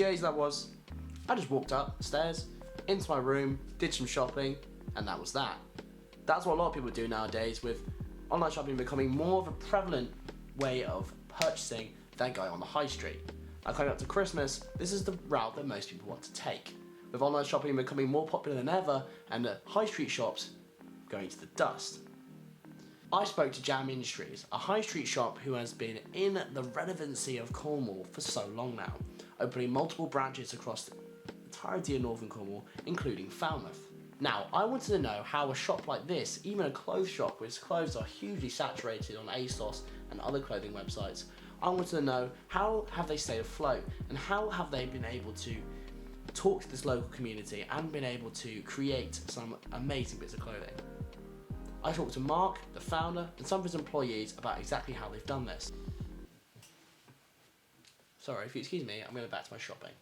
days that was, I just walked upstairs, into my room, did some shopping, and that was that. That's what a lot of people do nowadays, with online shopping becoming more of a prevalent way of purchasing than going on the high street. Now, coming up to Christmas, this is the route that most people want to take, with online shopping becoming more popular than ever and the high street shops going to the dust. I spoke to Jam Industries, a high street shop who has been in the relevancy of Cornwall for so long now, opening multiple branches across the entirety of northern Cornwall, including Falmouth. Now, I wanted to know how a shop like this, even a clothes shop whose clothes are hugely saturated on ASOS and other clothing websites, I wanted to know how have they stayed afloat and how have they been able to talk to this local community and been able to create some amazing bits of clothing. I talked to Mark, the founder, and some of his employees about exactly how they've done this. Sorry, if you excuse me, I'm going back to my shopping.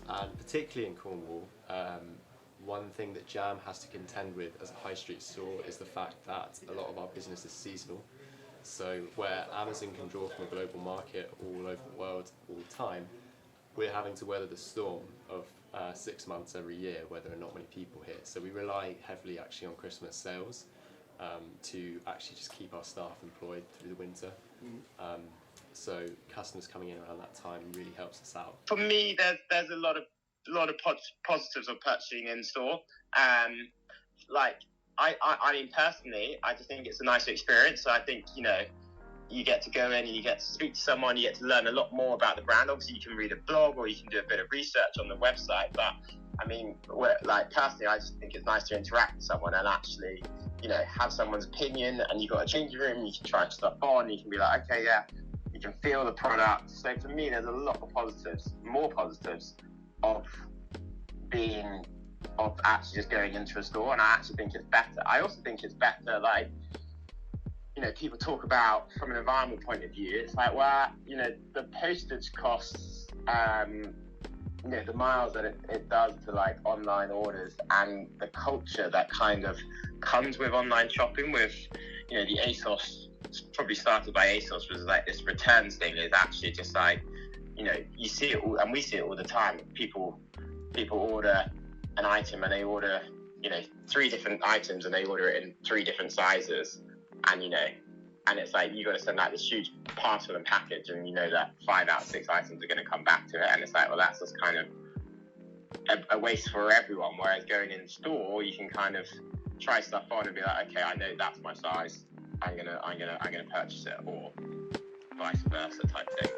And particularly in Cornwall, one thing that Jam has to contend with as a high street store is the fact that a lot of our business is seasonal. So where Amazon can draw from a global market all over the world all the time, we're having to weather the storm of 6 months every year where there are not many people here. So we rely heavily actually on Christmas sales to actually just keep our staff employed through the winter. So customers coming in around that time really helps us out. For me, there's a lot of positives of purchasing in store. I mean, personally, I just think it's a nice experience. So I think, you get to go in and you get to speak to someone, you get to learn a lot more about the brand. Obviously, you can read a blog or you can do a bit of research on the website. But I mean, personally, I just think it's nice to interact with someone and actually, have someone's opinion. And you've got a changing room, you can try stuff on, you can be like, okay, yeah. You can feel the product. So for me, there's a lot of more positives of actually just going into a store, and I actually think it's better. I also think it's better, people talk about from an environmental point of view, it's like, well, the postage costs, the miles that it does to online orders and the culture that kind of comes with online shopping with, the ASOS, probably started by ASOS, was this returns thing is actually just you see it all, and we see it all the time. People order an item and they order 3 different items and they order it in 3 different sizes, and and it's like you got to send out this huge parcel and package, and that 5 out of 6 items are going to come back to it, and it's like, well, that's just kind of a waste for everyone. Whereas going in store, you can kind of try stuff on and be like, okay, I know that's my size. I'm gonna purchase it, or vice versa type thing.